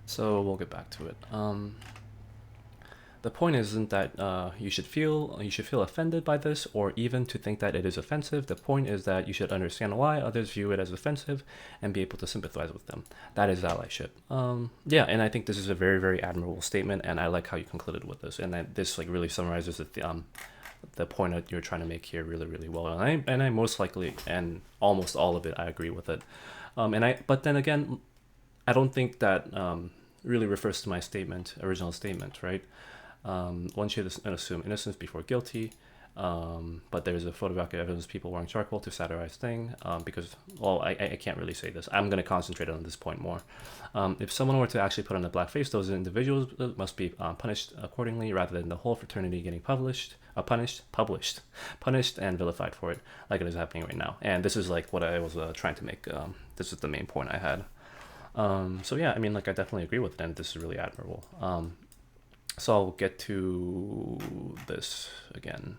So we'll get back to it. The point isn't that you should feel offended by this, or even to think that it is offensive. The point is that you should understand why others view it as offensive, and be able to sympathize with them. That is allyship. Yeah, and I think this is a very, very admirable statement, and I like how you concluded with this. And that this like really summarizes the point that you're trying to make here really, really well. And I most likely and almost all of it I agree with it. But then again, I don't think that really refers to my original statement, right? One should assume innocence before guilty. But there's a photographic evidence of people wearing charcoal to satirize thing. Because, well, I can't really say this. I'm going to concentrate on this point more. If someone were to actually put on a blackface, those individuals must be punished accordingly, rather than the whole fraternity getting punished and vilified for it, like it is happening right now. And this is like what I was trying to make. This is the main point I had. So yeah, I mean, like I definitely agree with it, and this is really admirable. So I'll get to this again.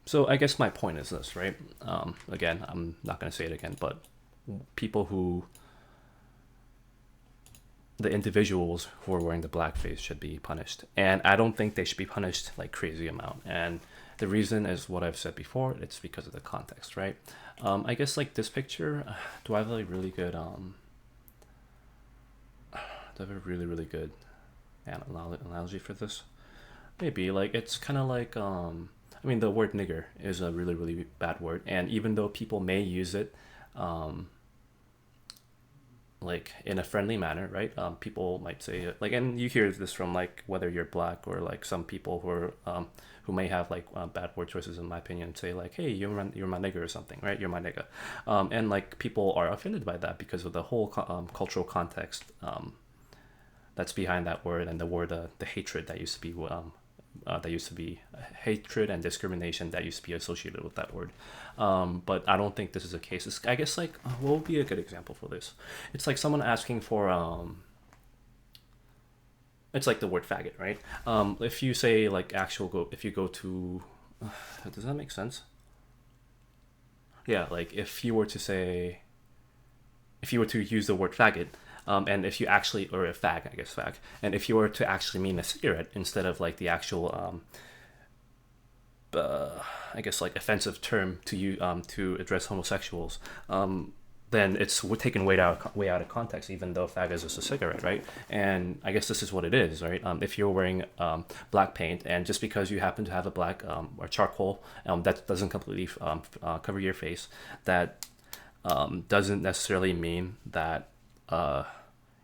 So I guess my point is this, right? Again, I'm not going to say it again, but people who, the individuals who are wearing the blackface should be punished. And I don't think they should be punished like crazy amount. And the reason is what I've said before. It's because of the context, right? I guess like this picture, do I have a really good, do I have a really, really good analogy for this? Maybe like it's kind of like I mean, the word nigger is a really, really bad word, and even though people may use it um, like in a friendly manner, right? People might say it, like, and you hear this from like whether you're black or like some people who may have like bad word choices, in my opinion, say like, "Hey, you're my nigger" or something, right? You're my nigga, and like people are offended by that because of the whole cultural context that's behind that word, and the word the hatred that used to be hatred and discrimination that used to be associated with that word. But I don't think this is a case. I guess like what would be a good example for this? It's like someone asking for it's like the word faggot, right? If you say like if you go to, does that make sense? Yeah, like if you were to use the word faggot, and if you actually, or a fag, I guess fag, and if you were to actually mean a cigarette instead of like the actual, I guess like offensive term to you to address homosexuals, then it's we're taken way out of context, even though fag is just a cigarette, right? And I guess this is what it is, right? If you're wearing black paint, and just because you happen to have a black or charcoal that doesn't completely cover your face, that doesn't necessarily mean that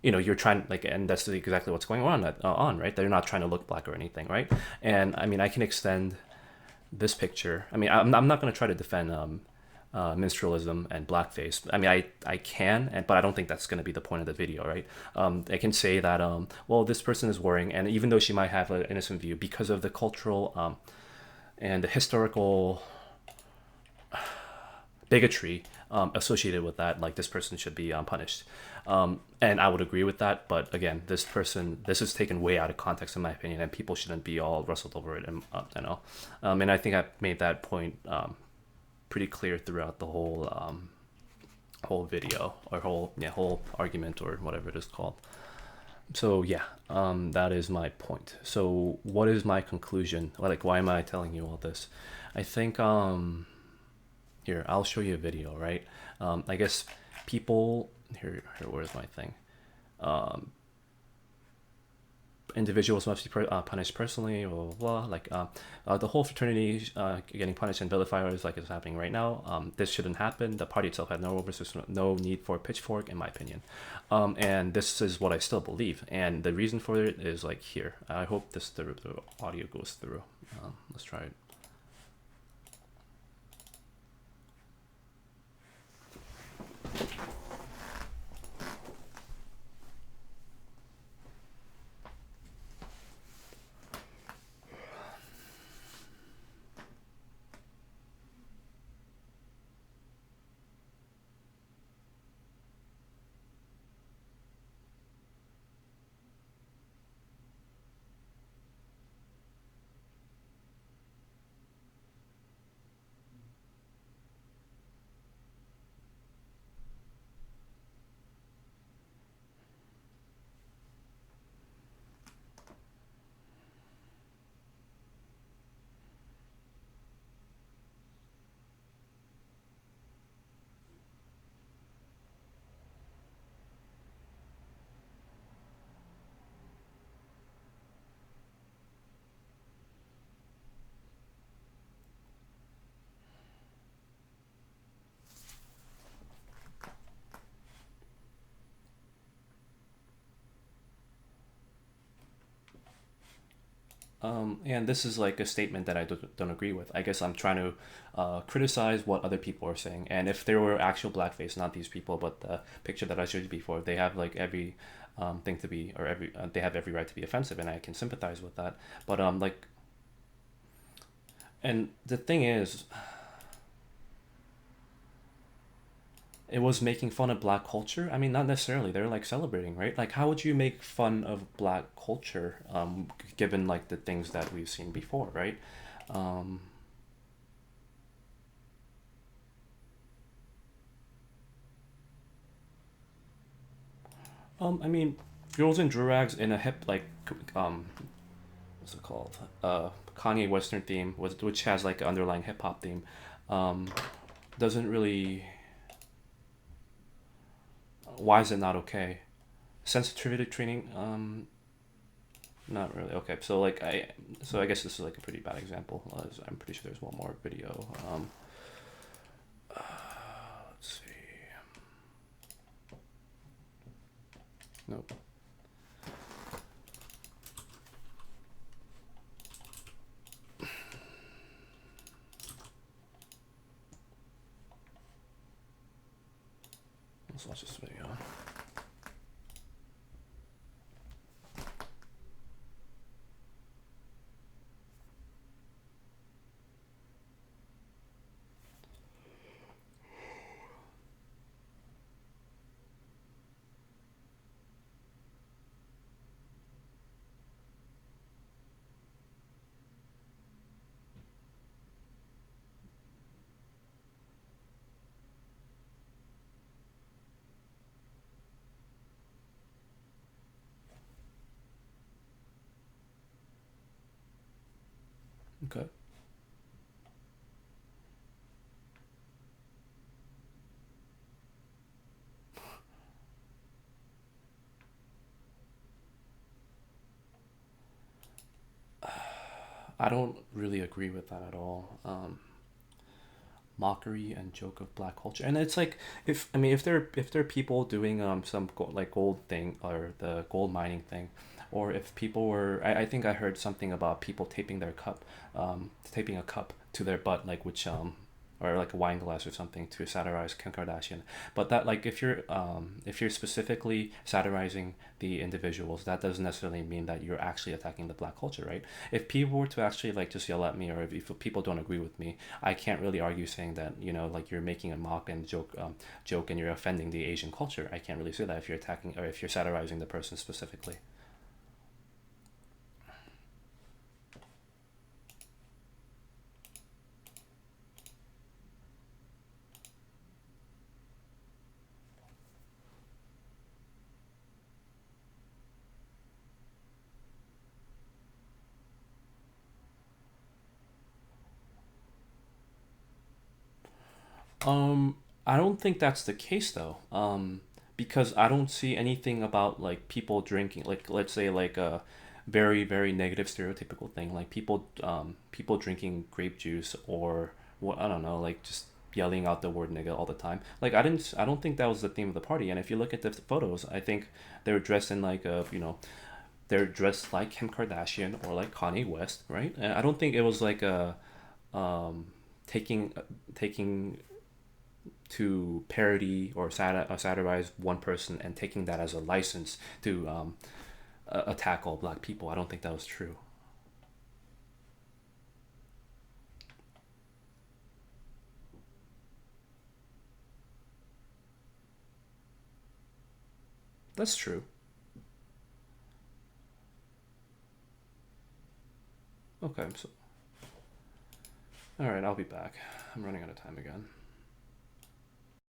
you're trying like, and that's exactly what's going on, right? They're not trying to look black or anything, right? And I mean, I can extend this picture. I mean, I'm not going to try to defend minstralism and blackface. I mean, I can, but I don't think that's going to be the point of the video, right? I can say that well, this person is wearing, and even though she might have an innocent view, because of the cultural and the historical bigotry associated with that, like this person should be punished. And I would agree with that, but again, this is taken way out of context, in my opinion, and people shouldn't be all rustled over it. And I think I made that point pretty clear throughout the whole video, or whole argument, or whatever it is called. So yeah, that is my point. So what is my conclusion? Like, why am I telling you all this? I think here, I'll show you a video, right? I guess people where's my thing? Individuals must be punished personally, blah blah blah. Like the whole fraternity getting punished and vilified is like it's happening right now. This shouldn't happen. The party itself had no need for a pitchfork, in my opinion. And this is what I still believe, and the reason for it is like here. I hope the audio goes through. Let's try it. And this is like a statement that I don't agree with. I guess I'm trying to criticize what other people are saying. And if there were actual blackface, not these people, but the picture that I showed you before, they have like every thing to be, or they have every right to be offensive, and I can sympathize with that. But like, and the thing is, it was making fun of black culture. I mean, not necessarily. They're like celebrating, right? Like, how would you make fun of black culture, given like the things that we've seen before, right? Um, I mean, girls in durags in a hip like, um, what's it called? Kanye Western theme, which has like an underlying hip hop theme, um, doesn't really. Why is it not okay? Sensitivity training, not really. Okay, so like so I guess this is like a pretty bad example. I'm pretty sure there's one more video. Let's see. Nope. Let's watch this video. Okay. I don't really agree with that at all. Mockery and joke of black culture, and it's like, if there are people doing some like gold thing, or the gold mining thing, or if people were, I think I heard something about people taping a cup to their butt, like, which or like a wine glass or something, to satirize Kim Kardashian. But that, like, if you're specifically satirizing the individuals, that doesn't necessarily mean that you're actually attacking the black culture, right? If people were to actually like just yell at me, or if people don't agree with me, I can't really argue saying that, like, you're making a mock and joke, and you're offending the Asian culture. I can't really say that if you're attacking, or if you're satirizing the person specifically. I don't think that's the case though. Because I don't see anything about like people drinking, like, let's say, like a very very negative stereotypical thing, like people drinking grape juice, or what, I don't know, like just yelling out the word nigga all the time. Like, I don't think that was the theme of the party. And if you look at the photos, I think they were dressed in like they're dressed like Kim Kardashian or like Kanye West, right? And I don't think it was like a taking to parody or satirize one person, and taking that as a license to attack all black people. I don't think that was true. That's true. Okay, so all right, I'll be back. I'm running out of time again.